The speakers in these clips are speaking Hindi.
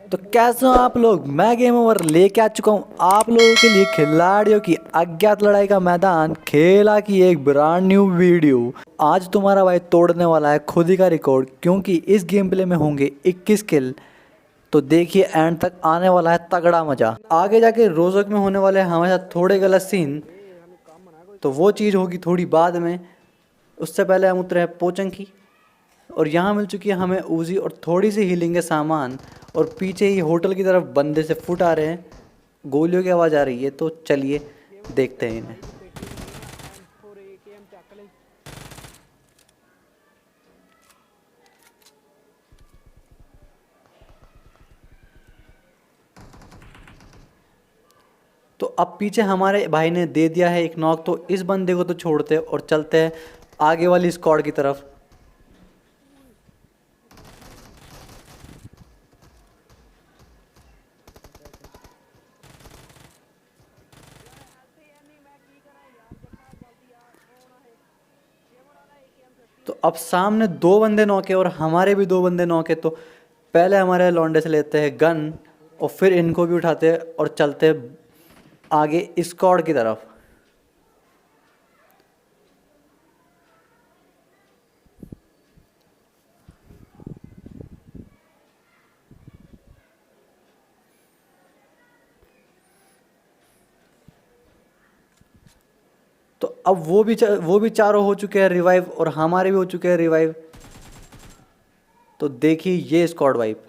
तो कैसे हो आप लोग। मैं गेम ओवर लेके आ चुका हूँ आप लोगों के लिए खिलाड़ियों की अज्ञात लड़ाई का मैदान खेला की एक ब्रांड न्यू वीडियो। आज तुम्हारा भाई तोड़ने वाला है खुद ही का रिकॉर्ड, क्योंकि इस गेम प्ले में होंगे 21 किल। तो देखिए एंड तक आने वाला है तगड़ा मजा। आगे जाके रोजक में होने वाले हैं हमारे साथ थोड़े गलत सीन, तो वो चीज़ होगी थोड़ी बाद में। उससे पहले हम उतरे हैं पोचंकी, और यहाँ मिल चुकी है हमें ऊजी और थोड़ी सी हीलिंग के सामान। और पीछे ही होटल की तरफ बंदे से फुट आ रहे हैं, गोलियों की आवाज़ आ रही है। तो चलिए देखते हैं इन्हें। तो अब पीछे हमारे भाई ने दे दिया है एक नॉक, तो इस बंदे को तो छोड़ते हैं और चलते हैं आगे वाली स्क्वाड की तरफ। तो अब सामने दो बंदे नौके और हमारे भी दो बंदे नौके। तो पहले हमारे लौंडे से लेते हैं गन, और फिर इनको भी उठाते हैं और चलते हैं आगे स्क्वाड की तरफ। तो अब वो भी चारों हो चुके हैं रिवाइव, और हमारे भी हो चुके हैं रिवाइव। तो देखिए ये स्क्वाड वाइप।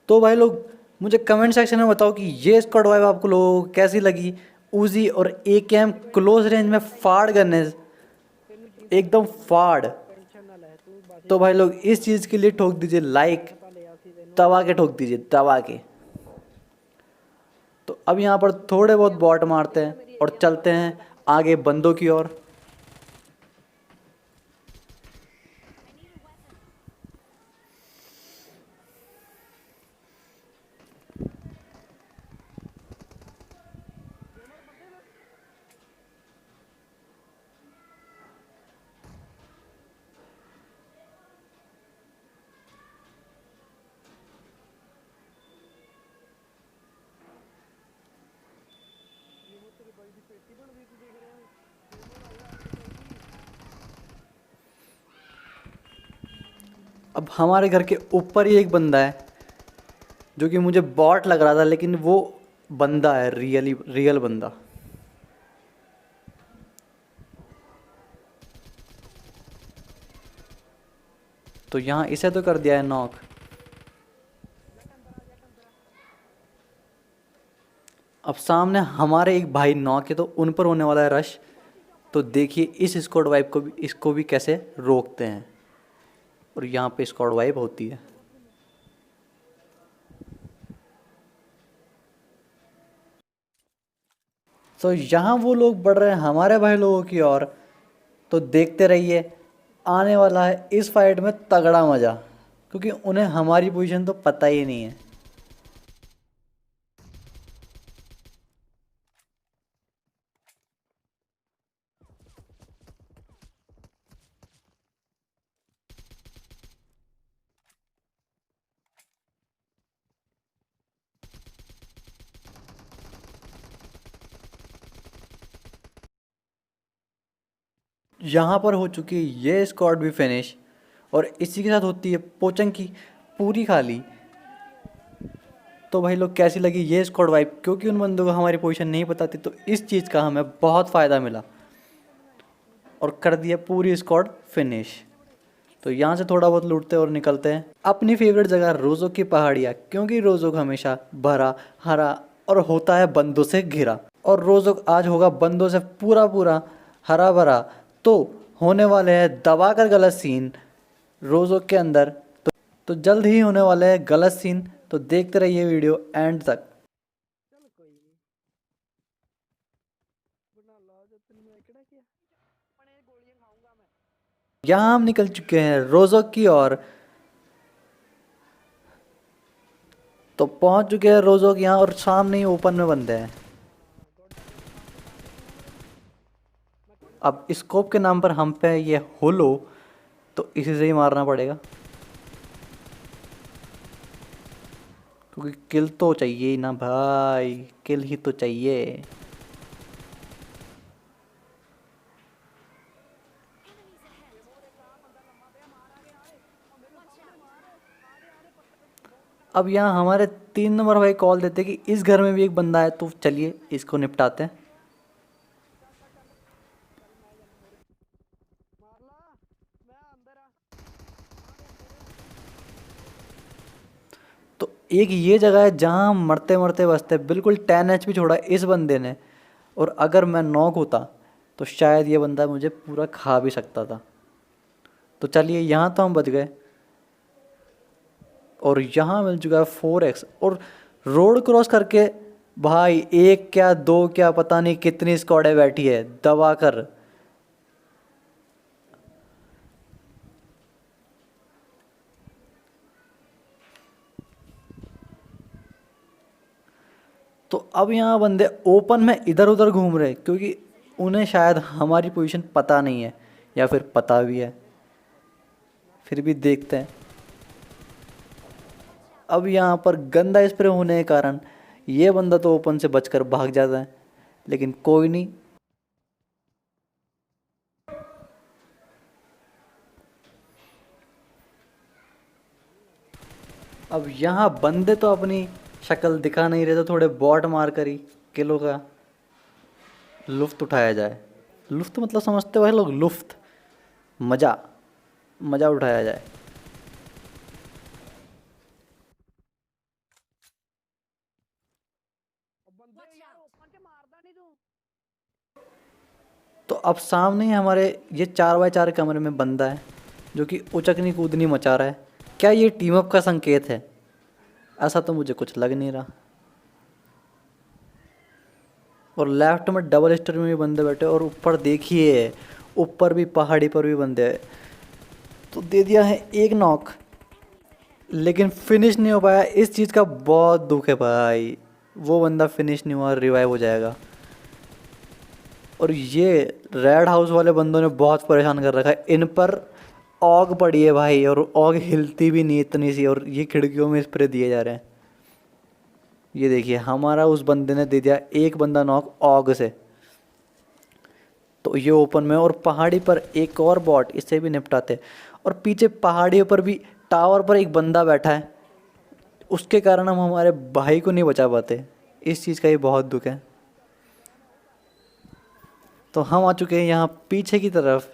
तो भाई लोग मुझे कमेंट सेक्शन में बताओ कि ये स्क्वाड वाइप आपको लोगों को कैसी लगी। उजी और एकेएम क्लोज रेंज में फाड़ करने, एकदम फाड़। तो भाई लोग इस चीज़ के लिए ठोक दीजिए लाइक, दबा के ठोक दीजिए, दबा के। तो अब यहाँ पर थोड़े बहुत बॉट मारते हैं और चलते हैं आगे बंदों की ओर। अब हमारे घर के ऊपर ही एक बंदा है, जो कि मुझे बॉट लग रहा था, लेकिन वो बंदा है, रियली रियल बंदा। तो यहाँ इसे तो कर दिया है नॉक। अब सामने हमारे एक भाई नॉक है, तो उन पर होने वाला है रश। तो देखिए इस स्क्वाड वाइप को भी, इसको भी कैसे रोकते हैं। और यहाँ पे स्क्वाड वाइप होती है। तो यहाँ वो लोग बढ़ रहे हैं हमारे भाई लोगों की ओर। तो देखते रहिए, आने वाला है इस फाइट में तगड़ा मज़ा, क्योंकि उन्हें हमारी पोजीशन तो पता ही नहीं है। यहाँ पर हो चुकी है ये स्क्वाड भी फिनिश, और इसी के साथ होती है पोचंग की पूरी खाली। तो भाई लोग कैसी लगी ये स्क्वाड वाइप, क्योंकि उन बंदों को हमारी पोजीशन नहीं पता थी, तो इस चीज़ का हमें बहुत फ़ायदा मिला और कर दिया पूरी स्क्वाड फिनिश। तो यहाँ से थोड़ा बहुत लूटते और निकलते हैं अपनी फेवरेट जगह रोज़ोक की पहाड़ियाँ, क्योंकि रोज़ोक हमेशा भरा हरा और होता है बंदों से घिरा। और रोज़ोक आज होगा बंदों से पूरा पूरा हरा भरा। तो होने वाले हैं दबाकर गलत सीन रोज़ोक के अंदर। तो जल्द ही होने वाले हैं गलत सीन, तो देखते रहिए वीडियो एंड तक। यहाँ हम निकल चुके हैं रोज़ोक की ओर। तो पहुंच चुके हैं रोजो के यहाँ और सामने ही ओपन में बंदे हैं। अब स्कोप के नाम पर हम पे ये होलो, तो इसी से ही मारना पड़ेगा क्योंकि किल तो चाहिए ही ना भाई, किल ही तो चाहिए। अब यहाँ हमारे 3 नंबर भाई कॉल देते कि इस घर में भी एक बंदा है, तो चलिए इसको निपटाते हैं। तो एक ये जगह है जहाँ हम मरते मरते बसते हैं, बिल्कुल 10 HP छोड़ा इस बंदे ने, और अगर मैं नॉक होता तो शायद ये बंदा मुझे पूरा खा भी सकता था। तो चलिए यहाँ तो हम बच गए, और यहाँ मिल चुका है 4x, और रोड क्रॉस करके भाई एक क्या दो क्या पता नहीं कितनी स्क्वाडें बैठी है दबा कर। तो अब यहाँ बंदे ओपन में इधर उधर घूम रहे क्योंकि उन्हें शायद हमारी पोजीशन पता नहीं है, या फिर पता भी है, फिर भी देखते हैं। अब यहाँ पर गंदा स्प्रे होने के कारण ये बंदा तो ओपन से बचकर भाग जाता है, लेकिन कोई नहीं। अब यहाँ बंदे तो अपनी शक्ल दिखा नहीं रहे, तो थोड़े बॉट मार कर ही किलो का लुफ्त उठाया जाए। लुफ्त मतलब समझते हो भाई लोग, लुफ्त मज़ा, मज़ा उठाया जाए। तो अब सामने ही हमारे ये 4x4 कमरे में बंदा है जो कि उचकनी कूदनी मचा रहा है। क्या ये टीम अप का संकेत है? ऐसा तो मुझे कुछ लग नहीं रहा। और लेफ्ट में डबल स्टोरी में भी बंदे बैठे, और ऊपर देखिए, ऊपर भी पहाड़ी पर भी बंदे हैं। तो दे दिया है एक नॉक, लेकिन फिनिश नहीं हो पाया। इस चीज़ का बहुत दुख है भाई, वो बंदा फिनिश नहीं हुआ, रिवाइव हो जाएगा। और ये रेड हाउस वाले बंदों ने बहुत परेशान कर रखा है। इन पर ऑग पड़ी है भाई, और ऑग हिलती भी नहीं इतनी सी, और ये खिड़कियों में स्प्रे दिए जा रहे हैं। ये देखिए हमारा उस बंदे ने दे दिया एक बंदा नॉक ऑग से। तो ये ओपन में, और पहाड़ी पर एक और बॉट, इससे भी निपटाते। और पीछे पहाड़ियों पर भी टावर पर एक बंदा बैठा है, उसके कारण हम हमारे भाई को नहीं बचा पाते। इस चीज़ का ये बहुत दुख है। तो हम आ चुके हैं यहाँ पीछे की तरफ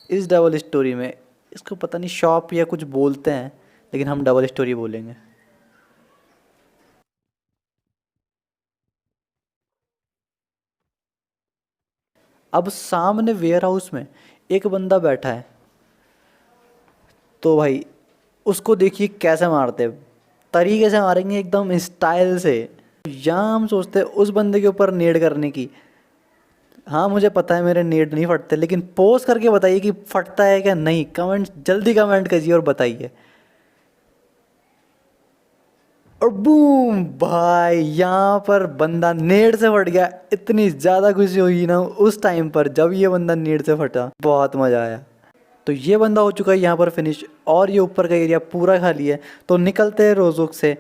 इस डबल स्टोरी में। इसको पता नहीं शॉप या कुछ बोलते हैं, लेकिन हम डबल स्टोरी बोलेंगे। अब सामने वेयर हाउस में एक बंदा बैठा है, तो भाई उसको देखिए कैसे मारते हैं। तरीके से मारेंगे एकदम स्टाइल से। यहाँ हम सोचते हैं उस बंदे के ऊपर नेड करने की। हाँ मुझे पता है मेरे नेड नहीं फटते, लेकिन पोस्ट करके बताइए कि फटता है क्या नहीं। कमेंट जल्दी कमेंट कीजिए और बताइए। और बूम भाई, यहाँ पर बंदा नेड से फट गया। इतनी ज़्यादा खुशी हुई ना उस टाइम पर जब ये बंदा नेड से फटा, बहुत मज़ा आया। तो ये बंदा हो चुका है यहाँ पर फिनिश, और ये ऊपर का एरिया पूरा खाली है। तो निकलते हैं रोजोक से,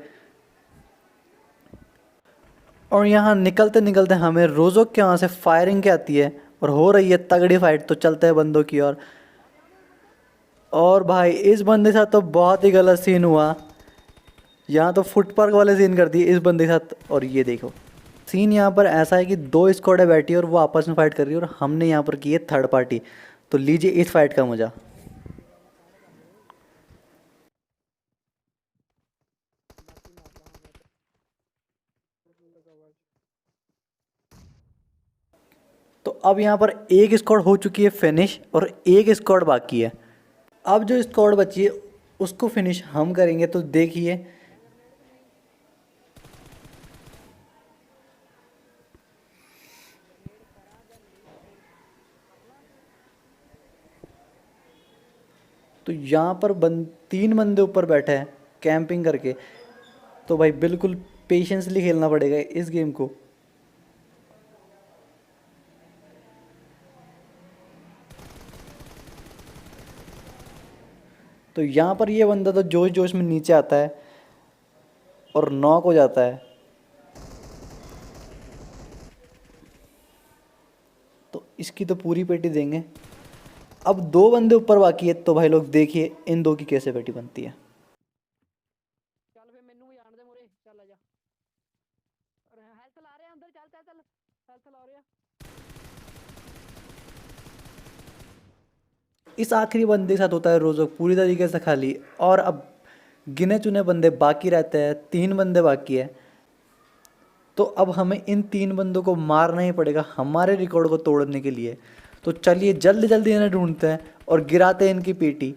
और यहाँ निकलते निकलते हमें रोजोक के वहाँ से फायरिंग के आती है, और हो रही है तगड़ी फाइट। तो चलते हैं बंदों की ओर। और भाई इस बंदे के साथ तो बहुत ही गलत सीन हुआ। यहाँ तो फुट पार्क वाले सीन कर दिए इस बंदे के साथ। और ये देखो सीन यहाँ पर ऐसा है कि दो स्क्वाडें बैठी है और वो आपस में फाइट कर रही है, और हमने यहाँ पर की है थर्ड पार्टी। तो लीजिए इस फाइट का मज़ा। तो अब यहाँ पर एक स्क्वाड हो चुकी है फिनिश, और एक स्क्वाड बाकी है। अब जो स्क्वाड बची है उसको फिनिश हम करेंगे। तो देखिए तो यहाँ पर 3 बंदे ऊपर बैठे हैं कैंपिंग करके। तो भाई बिल्कुल पेशेंसली खेलना पड़ेगा इस गेम को। तो यहाँ पर ये बंदा तो जोश जोश में नीचे आता है और नॉक हो जाता है। तो इसकी तो पूरी पेटी देंगे। अब दो बंदे ऊपर बाकी है, तो भाई लोग देखिए इन दो की कैसे पेटी बनती है। ਚੱਲ ਫੇ ਮੈਨੂੰ ਵੀ ਆਣ ਦੇ ਮੂਰੇ ਚੱਲ ਆ ਜਾ ਹੈਲਥ ਲਾ ਰਿਹਾ ਅੰਦਰ ਚੱਲ ਚੱਲ ਚੱਲ ਹੈਲਥ ਲਾ ਰਿਹਾ इस आखिरी बंदे के साथ होता है रोज़ पूरी तरीके से खाली, और अब गिने चुने बंदे बाकी रहते हैं, 3 बंदे बाकी है। तो अब हमें इन 3 बंदों को मारना ही पड़ेगा हमारे रिकॉर्ड को तोड़ने के लिए। तो चलिए जल्दी जल्दी इन्हें ढूंढते हैं और गिराते हैं इनकी पीटी।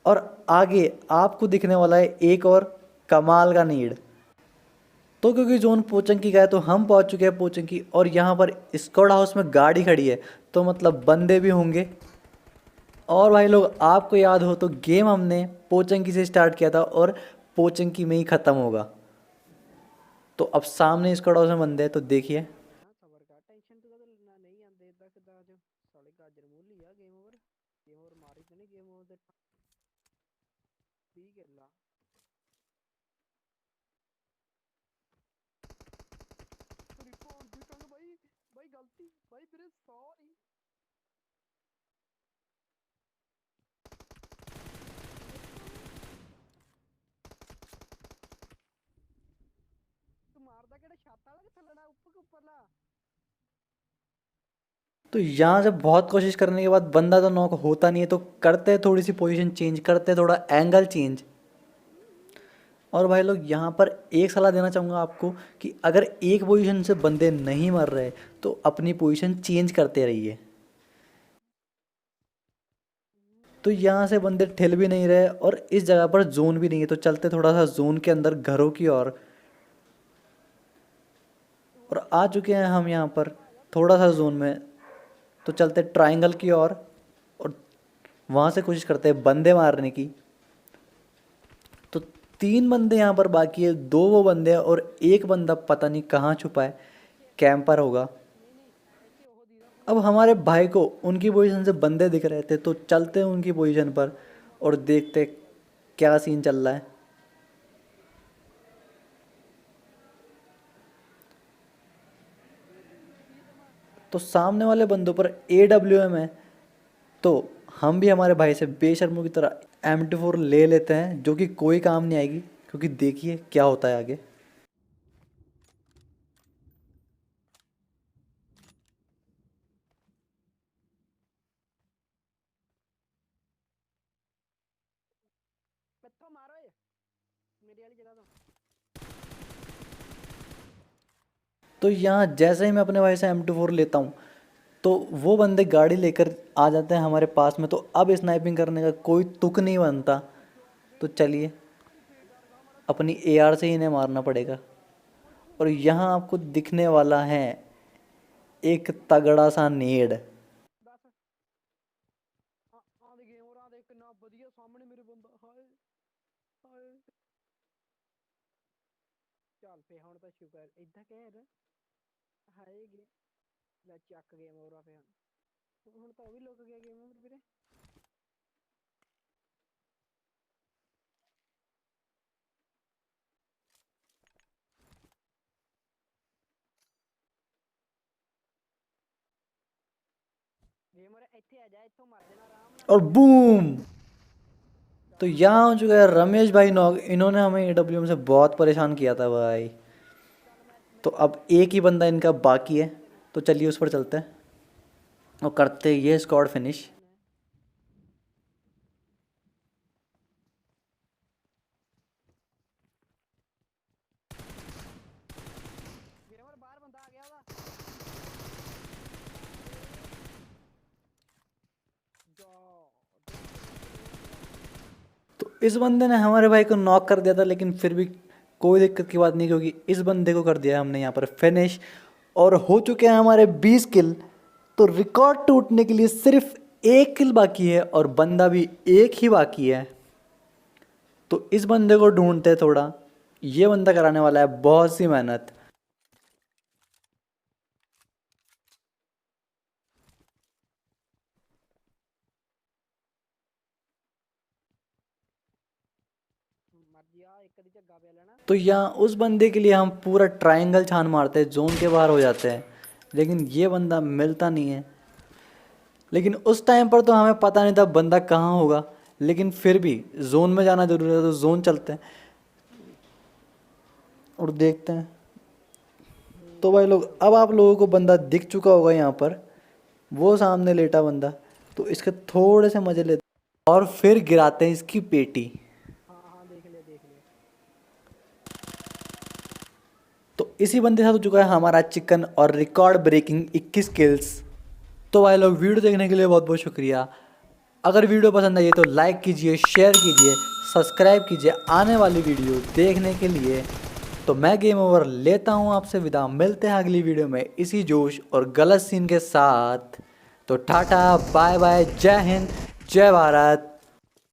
और आगे आपको दिखने वाला है एक और कमाल का नीड। तो क्योंकि जोन पोचंकी का है तो हम पहुंच चुके हैं पोचंकी, और यहाँ पर स्क्वाड हाउस में गाड़ी खड़ी है, तो मतलब बंदे भी होंगे। और भाई लोग आपको याद हो तो गेम हमने पोचंकी से स्टार्ट किया था और पोचंकी में ही ख़त्म होगा। तो अब सामने स्क्वाड हाउस में बंदे हैं, तो देखिए। ਸਬਰ ਕਰ ਟੈਨਸ਼ਨ ਤੂੰ ਕਦੇ ਨਾ ਨਹੀਂ ਆਂਦੇ ਇਦਾਂ ਕਿਦਾਂ ਅੱਜ ਸਾਲੇ ਗਾਜਰ ਮੂਲੀ ਆ ਗੇਮ ਓਵਰ ਮਾਰੀ ਤੇ ਨਹੀਂ ਗੇਮ ਓਵਰ ਦੇ 20 ਕਿੱਲਾ ਰਿਪੋਰਟ ਦੀ ਕੰਗ ਬਾਈ ਬਾਈ ਗਲਤੀ ਬਾਈ ਵੀਰੇ ਸੌਰੀ ਤੂੰ ਮਾਰਦਾ ਕਿਹੜਾ ਛੱਤ ਵਾਲਾ ਕਿ ਥੱਲੜਾ ਉੱਪਰਲਾ तो यहाँ से बहुत कोशिश करने के बाद बंदा तो नॉक होता नहीं है, तो करते हैं थोड़ी सी पोजीशन चेंज, करते हैं थोड़ा एंगल चेंज। और भाई लोग यहाँ पर एक सलाह देना चाहूँगा आपको कि अगर एक पोजीशन से बंदे नहीं मर रहे तो अपनी पोजीशन चेंज करते रहिए। तो यहाँ से बंदे ठिल भी नहीं रहे और इस जगह पर जोन भी नहीं है, तो चलते थोड़ा सा जोन के अंदर घरों की ओर। और आ चुके हैं हम यहाँ पर थोड़ा सा जोन में, तो चलते ट्रायंगल की ओर और वहाँ से कोशिश करते हैं बंदे मारने की। तो 3 बंदे यहाँ पर बाकी है, 2 वो बंदे हैं और एक बंदा पता नहीं कहाँ छुपा है, कैंपर होगा। अब हमारे भाई को उनकी पोजीशन से बंदे दिख रहे थे, तो चलते हैं उनकी पोजीशन पर और देखते क्या सीन चल रहा है। तो सामने वाले बंदों पर AWM है, तो हम भी हमारे भाई से बेशर्मों की तरह M24 ले लेते हैं, जो कि कोई काम नहीं आएगी, क्योंकि देखिए क्या होता है आगे। ਕਿੱਥੋਂ ਮਾਰ ਓਏ ਮੇਰੀ ਵਾਲੀ ਜਗ੍ਹਾ ਤੋਂ तो यहाँ जैसे ही मैं अपने भाई से M24 लेता हूँ, तो वो बंदे गाड़ी लेकर आ जाते हैं हमारे पास में। तो अब स्नाइपिंग करने का कोई तुक नहीं बनता, तो चलिए अपनी AR से ही इन्हें मारना पड़ेगा। और यहाँ आपको दिखने वाला है एक तगड़ा सा नेड। ਦੱਸ ਆ ਦੇ ਗੇਮ ਓਵਰ ਆ ਦੇ ਕਿੰਨਾ ਵਧੀਆ ਸਾਹਮਣੇ ਮੇਰੇ ਬੰਦਾ ਹਾਏ ਹਾਏ ਚੱਲ ਫੇ ਹੁਣ ਤਾਂ ਸ਼ੁਕਰ ਇਦਾਂ ਕਹਿ ਹਾਏਗੇ ਲੈ ਚੱਕ ਗੇਮ ਓਵਰ ਆ ਫੇ ਹੁਣ ਤਾਂ ਉਹ ਵੀ ਲੁੱਕ ਗਿਆ ਗੇਮ ਓਵਰ ਵੀਰੇ ਗੇਮ ਓਵਰ ਇੱਥੇ ਆ ਜਾ ਇੱਥੋਂ ਮਰ ਜਾਣਾ ਆਰਾਮ ਨਾਲ और बूम। तो यहाँ हो चुका है रमेश भाई नॉक। इन्होंने हमें AWM से बहुत परेशान किया था भाई। तो अब एक ही बंदा इनका बाकी है, तो चलिए उस पर चलते हैं और करते हैं ये स्क्वाड फिनिश। ਗੇਮ ਓਵਰ ਬਾਹਰ ਬੰਦਾ ਆ ਗਿਆ ਉਹਦਾ ਜਾ तो इस बंदे ने हमारे भाई को नॉक कर दिया था, लेकिन फिर भी कोई दिक्कत की बात नहीं, क्योंकि इस बंदे को कर दिया हमने यहाँ पर फिनिश और हो चुके हैं हमारे 20 किल। तो रिकॉर्ड टूटने के लिए सिर्फ 1 किल बाकी है और बंदा भी एक ही बाकी है। तो इस बंदे को ढूंढते थोड़ा, ये बंदा कराने वाला है बहुत सी मेहनत। ਮਰਜੀ ਆ ਇੱਕ ਦੀ ਝੱਗਾ ਪਿਆ ਲੈਣਾ। तो यहाँ उस बंदे के लिए हम पूरा ट्रायंगल छान मारते हैं, जोन के बाहर हो जाते हैं, लेकिन ये बंदा मिलता नहीं है। लेकिन उस टाइम पर तो हमें पता नहीं था बंदा कहाँ होगा, लेकिन फिर भी जोन में जाना जरूरी है तो जोन चलते हैं और देखते हैं। तो भाई लोग, अब आप लोगों को बंदा दिख चुका होगा यहाँ पर, वो सामने लेटा बंदा। तो इसके थोड़े से मजे लेते हैं और फिर गिराते हैं इसकी पेटी। हाँ हाँ देख लिया देख लिया। तो इसी बंदे के साथ हो चुका है हमारा चिकन और रिकॉर्ड ब्रेकिंग 21 किल्स। तो भाई लोग, वीडियो देखने के लिए बहुत बहुत शुक्रिया। अगर वीडियो पसंद आई तो लाइक कीजिए, शेयर कीजिए, सब्सक्राइब कीजिए आने वाली वीडियो देखने के लिए। तो मैं गेम ओवर लेता हूँ आपसे विदा, मिलते हैं अगली वीडियो में इसी जोश और गलत सीन के साथ। तो टाटा बाय बाय, जय हिंद, जय भारत।